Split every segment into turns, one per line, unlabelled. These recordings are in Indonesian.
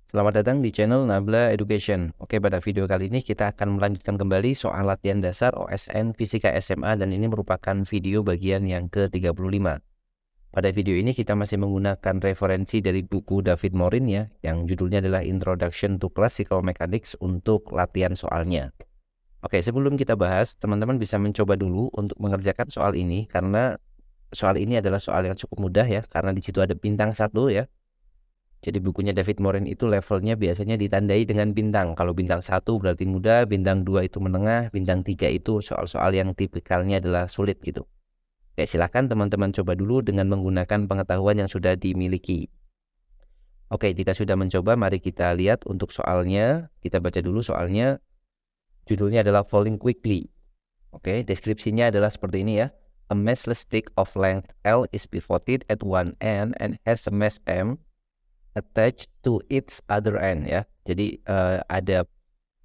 Selamat datang di channel Nabla Education. Oke, pada video kali ini kita akan melanjutkan kembali soal latihan dasar OSN Fisika SMA dan ini merupakan video bagian yang ke-35. Pada video ini kita masih menggunakan referensi dari buku David Morin ya, yang judulnya adalah Introduction to Classical Mechanics untuk latihan soalnya. Oke, sebelum kita bahas, teman-teman bisa mencoba dulu untuk mengerjakan soal ini karena soal ini adalah soal yang cukup mudah ya, karena di situ ada bintang 1 ya. Jadi bukunya David Morin itu levelnya biasanya ditandai dengan bintang. Kalau bintang 1 berarti mudah, bintang 2 itu menengah, bintang 3 itu soal-soal yang tipikalnya adalah sulit gitu. Oke, silahkan teman-teman coba dulu dengan menggunakan pengetahuan yang sudah dimiliki. Oke, jika sudah mencoba, mari kita lihat untuk soalnya. Kita baca dulu soalnya. Judulnya adalah Falling Quickly. Oke, deskripsinya adalah seperti ini ya. A massless stick of length L is pivoted at one end and has a mass M attached to its other end ya. Jadi ada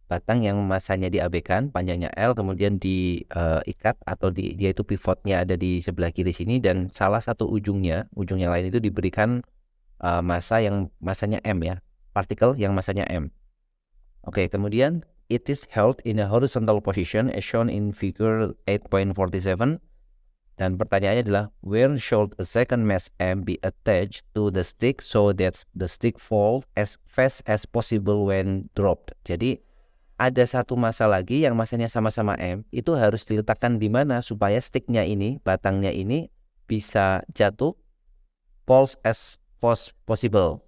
batang yang masanya diabaikan, panjangnya L, kemudian diikat atau dia itu pivotnya ada di sebelah kiri sini dan salah satu ujungnya lain itu diberikan massa yang masanya M ya, partikel yang masanya M. Oke, kemudian it is held in a horizontal position as shown in figure 8.47. Dan pertanyaannya adalah, where should a second mass M be attached to the stick so that the stick falls as fast as possible when dropped? Jadi ada satu massa lagi yang massanya sama-sama M, itu harus diletakkan di mana supaya sticknya ini, batangnya ini bisa jatuh falls as fast possible.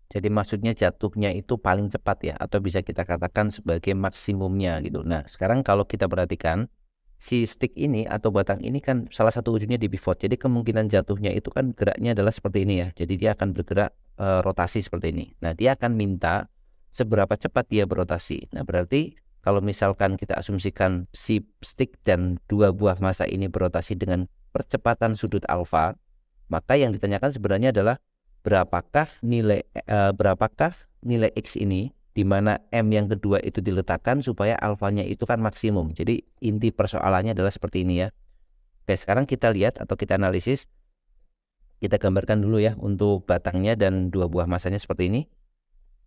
Jadi maksudnya jatuhnya itu paling cepat ya, atau bisa kita katakan sebagai maksimumnya gitu. Nah, sekarang kalau kita perhatikan, si stick ini atau batang ini kan salah satu ujungnya di pivot. Jadi kemungkinan jatuhnya itu kan geraknya adalah seperti ini ya. Jadi dia akan bergerak rotasi seperti ini. Nah, dia akan minta seberapa cepat dia berotasi. Nah, berarti kalau misalkan kita asumsikan si stick dan dua buah massa ini berotasi dengan percepatan sudut alfa, maka yang ditanyakan sebenarnya adalah berapakah nilai X ini di mana M yang kedua itu diletakkan supaya alfanya itu kan maksimum. Jadi inti persoalannya adalah seperti ini ya. Oke, sekarang kita lihat atau kita analisis. Kita gambarkan dulu ya untuk batangnya dan dua buah massanya seperti ini.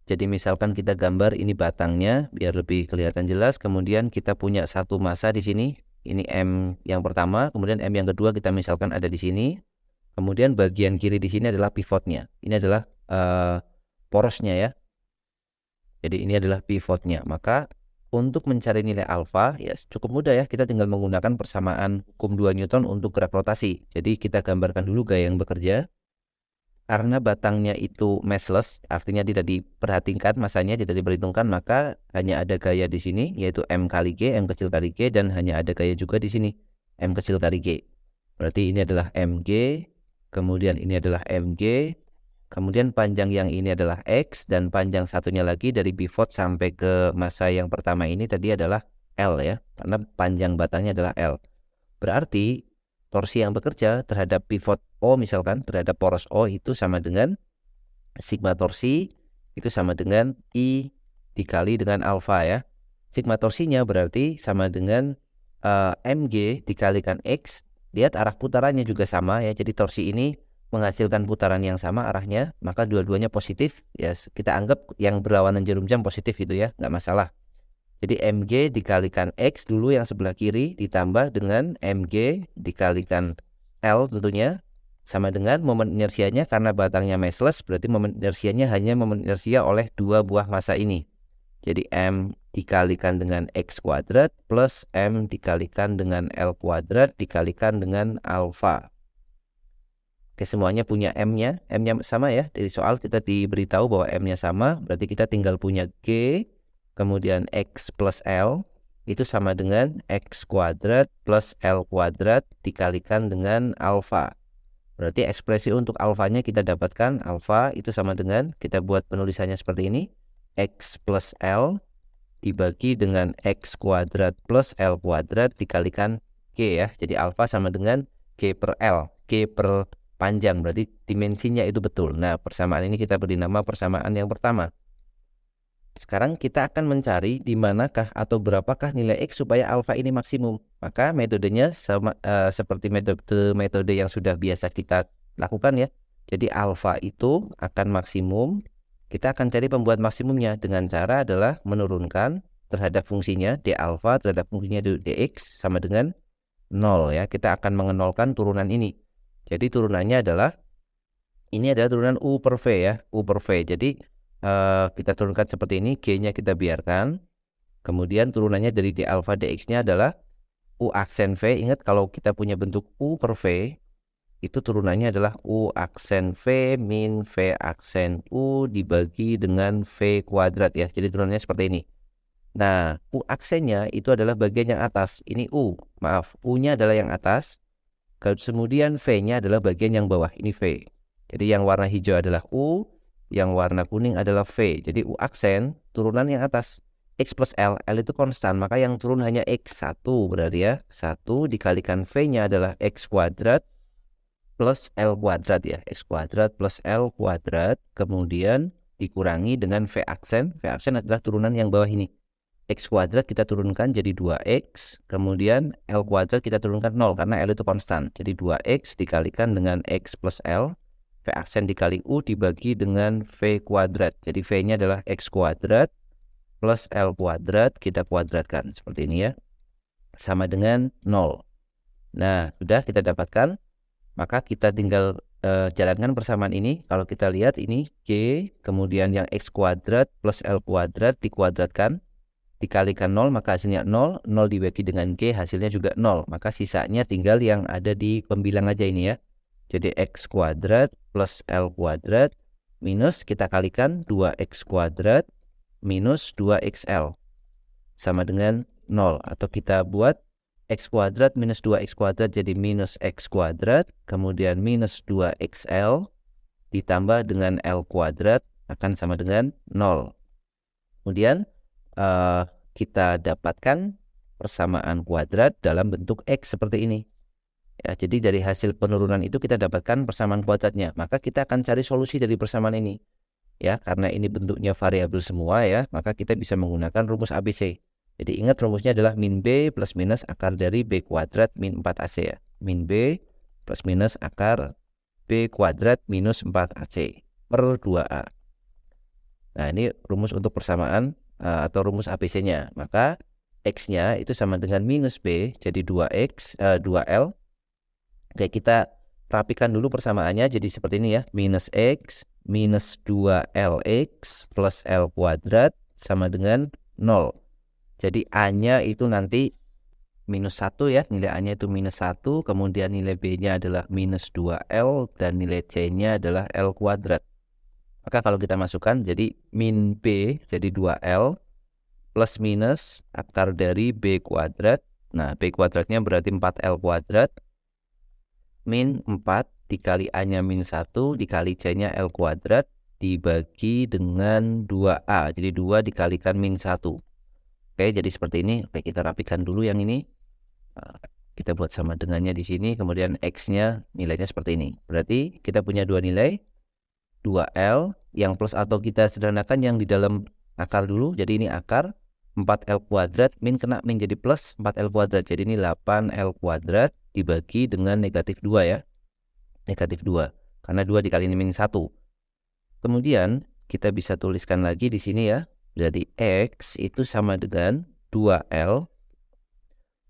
Jadi misalkan kita gambar ini batangnya biar lebih kelihatan jelas. Kemudian kita punya satu massa di sini. Ini M yang pertama, kemudian M yang kedua kita misalkan ada di sini. Kemudian bagian kiri di sini adalah pivotnya. Ini adalah porosnya ya. Jadi ini adalah pivotnya. Maka untuk mencari nilai alfa ya cukup mudah ya. Kita tinggal menggunakan persamaan hukum 2 Newton untuk gerak rotasi. Jadi kita gambarkan dulu gaya yang bekerja. Karena batangnya itu massless, artinya tidak diperhatikan masanya, tidak diperhitungkan, maka hanya ada gaya di sini yaitu M kali G, M kecil kali G, dan hanya ada gaya juga di sini M kecil kali G. Berarti ini adalah MG, kemudian ini adalah MG, kemudian panjang yang ini adalah X, dan panjang satunya lagi dari pivot sampai ke massa yang pertama ini tadi adalah L ya, karena panjang batangnya adalah L. Berarti torsi yang bekerja terhadap pivot O misalkan, terhadap poros O itu sama dengan sigma torsi, itu sama dengan I dikali dengan alfa ya. Sigma torsinya berarti sama dengan MG dikalikan X. Lihat arah putarannya juga sama ya, jadi torsi ini menghasilkan putaran yang sama arahnya, maka dua-duanya positif ya. Kita anggap yang berlawanan jarum jam positif gitu ya, nggak masalah. Jadi MG dikalikan X dulu yang sebelah kiri ditambah dengan MG dikalikan L tentunya sama dengan momen inersianya, karena batangnya massless berarti momen inersianya hanya momen inersia oleh dua buah massa ini. Jadi M dikalikan dengan X kuadrat plus M dikalikan dengan L kuadrat dikalikan dengan alfa. Oke, semuanya punya M-nya sama ya. Dari soal kita diberitahu bahwa M-nya sama, berarti kita tinggal punya G kemudian X plus L itu sama dengan X kuadrat plus L kuadrat dikalikan dengan alfa. Berarti ekspresi untuk alfanya kita dapatkan, alfa itu sama dengan, kita buat penulisannya seperti ini, X plus L dibagi dengan X kuadrat plus L kuadrat dikalikan G ya. Jadi alfa sama dengan G per L, G per panjang, berarti dimensinya itu betul. Nah, persamaan ini kita beri nama persamaan yang pertama. Sekarang kita akan mencari di manakah atau berapakah nilai X supaya alfa ini maksimum. Maka metodenya sama seperti metode yang sudah biasa kita lakukan ya. Jadi alfa itu akan maksimum kita akan cari pembuat maksimumnya dengan cara adalah menurunkan terhadap fungsinya d alpha terhadap fungsinya dx sama dengan 0 ya. Kita akan mengenolkan turunan ini. Jadi turunannya adalah ini adalah turunan u per v ya, u per v. Jadi kita turunkan seperti ini, g-nya kita biarkan. Kemudian turunannya dari d alpha dx-nya adalah u aksen v. Ingat kalau kita punya bentuk u per v, itu turunannya adalah u aksen v min v aksen u dibagi dengan v kuadrat ya. Jadi turunannya seperti ini. Nah, u aksennya itu adalah bagian yang atas. Ini u, maaf, u-nya adalah yang atas. Kemudian v-nya adalah bagian yang bawah. Ini v. Jadi yang warna hijau adalah u, yang warna kuning adalah v. Jadi u aksen turunan yang atas. X plus L, L itu konstan, maka yang turun hanya X1 berarti ya. 1 dikalikan V-nya adalah X kuadrat plus L kuadrat ya. X kuadrat plus L kuadrat, kemudian dikurangi dengan V aksen. V aksen adalah turunan yang bawah ini. X kuadrat kita turunkan jadi 2X, kemudian L kuadrat kita turunkan 0 karena L itu konstan. Jadi 2X dikalikan dengan X plus L, V aksen dikali U dibagi dengan V kuadrat. Jadi V-nya adalah X kuadrat plus L kuadrat, kita kuadratkan seperti ini ya, sama dengan 0. Nah, sudah kita dapatkan, maka kita tinggal jalankan persamaan ini. Kalau kita lihat ini G, kemudian yang X kuadrat plus L kuadrat dikuadratkan, dikalikan 0, maka hasilnya 0, 0 dibagi dengan G, hasilnya juga 0. Maka sisanya tinggal yang ada di pembilang aja ini ya. Jadi X kuadrat plus L kuadrat minus kita kalikan 2X kuadrat minus 2XL sama dengan 0. Atau kita buat X kuadrat minus 2X kuadrat jadi minus X kuadrat, kemudian minus 2XL ditambah dengan L kuadrat akan sama dengan 0. Kemudian kita dapatkan persamaan kuadrat dalam bentuk X seperti ini. Ya, jadi dari hasil penurunan itu kita dapatkan persamaan kuadratnya. Maka kita akan cari solusi dari persamaan ini. Ya, karena ini bentuknya variabel semua ya, maka kita bisa menggunakan rumus ABC. Jadi ingat rumusnya adalah min B plus minus akar dari B kuadrat min 4AC ya. Min B plus minus akar B kuadrat minus 4AC per 2A. Nah, ini rumus untuk persamaan atau rumus ABC-nya. Maka X-nya itu sama dengan minus B, jadi 2L. Oke, kita rapikan dulu persamaannya jadi seperti ini ya. Minus X minus 2LX plus L kuadrat sama dengan 0. Jadi A-nya itu nanti minus 1 ya. Nilai A-nya itu minus 1. Kemudian nilai B-nya adalah minus 2L. Dan nilai C-nya adalah L kuadrat. Maka kalau kita masukkan jadi min B jadi 2L plus minus akar dari B kuadrat. Nah, B kuadratnya berarti 4L kuadrat min 4 dikali A-nya min 1 dikali C-nya L kuadrat dibagi dengan 2A. Jadi 2 dikalikan min 1. Oke, jadi seperti ini. Oke, kita rapikan dulu yang ini. Kita buat sama dengannya di sini. Kemudian X-nya nilainya seperti ini. Berarti kita punya dua nilai. 2L yang plus atau kita sederhanakan yang di dalam akar dulu. Jadi ini akar 4L kuadrat min kena min jadi plus 4L kuadrat. Jadi ini 8L kuadrat dibagi dengan negatif 2 ya. Negatif 2. Karena 2 dikali min 1. Kemudian kita bisa tuliskan lagi di sini ya. Jadi X itu sama dengan 2L.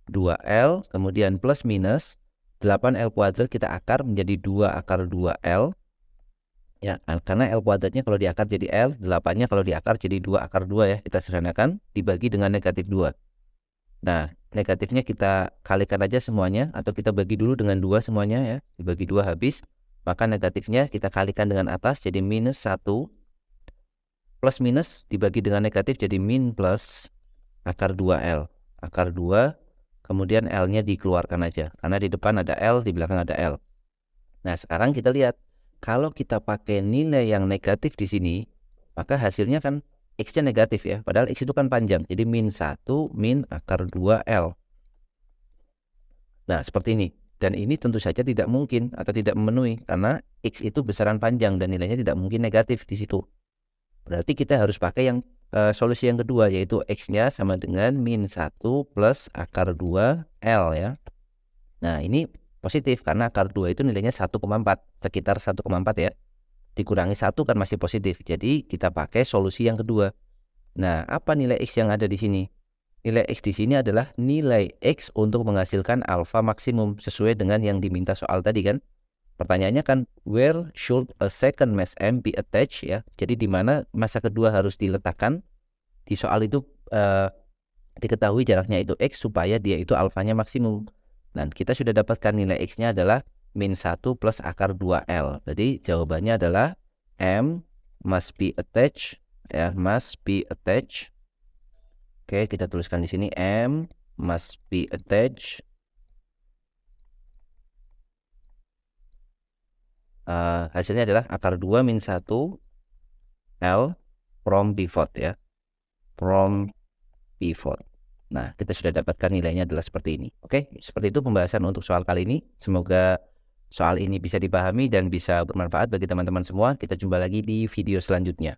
2L kemudian plus minus 8L kuadrat kita akar menjadi 2 akar 2L. Ya, karena L kuadratnya kalau diakar jadi L, 8-nya kalau diakar jadi 2 akar 2 ya. Kita sederhanakan dibagi dengan negatif 2. Nah, negatifnya kita kalikan aja semuanya. Atau kita bagi dulu dengan 2 semuanya ya. Dibagi 2 habis. Maka negatifnya kita kalikan dengan atas jadi minus 1. Plus minus dibagi dengan negatif jadi min plus akar 2L. Akar 2, kemudian L-nya dikeluarkan aja. Karena di depan ada L, di belakang ada L. Nah, sekarang kita lihat. Kalau kita pakai nilai yang negatif di sini, maka hasilnya kan X-nya negatif ya. Padahal X itu kan panjang. Jadi min 1 min akar 2L. Nah, seperti ini. Dan ini tentu saja tidak mungkin atau tidak memenuhi. Karena X itu besaran panjang dan nilainya tidak mungkin negatif di situ. Berarti kita harus pakai yang solusi yang kedua, yaitu X-nya sama dengan min 1 plus akar 2L ya. Nah, ini positif karena akar 2 itu nilainya 1,4, sekitar 1,4 ya. dikurangi 1 kan masih positif. Jadi kita pakai solusi yang kedua. Nah, apa nilai X yang ada di sini? Nilai X di sini adalah nilai X untuk menghasilkan alfa maksimum sesuai dengan yang diminta soal tadi kan. Pertanyaannya kan, where should a second mass M be attached ya. Jadi di mana massa kedua harus diletakkan. Di soal itu diketahui jaraknya itu X supaya dia itu alfanya maksimum. Dan kita sudah dapatkan nilai X-nya adalah min 1 plus akar 2L. Jadi jawabannya adalah M must be attached ya, must be attached. Oke, kita tuliskan di sini M must be attached hasilnya adalah akar 2 min 1 L from pivot ya, from pivot. Nah, kita sudah dapatkan nilainya adalah seperti ini. Oke, seperti itu pembahasan untuk soal kali ini. Semoga soal ini bisa dipahami dan bisa bermanfaat bagi teman-teman semua. Kita jumpa lagi di video selanjutnya.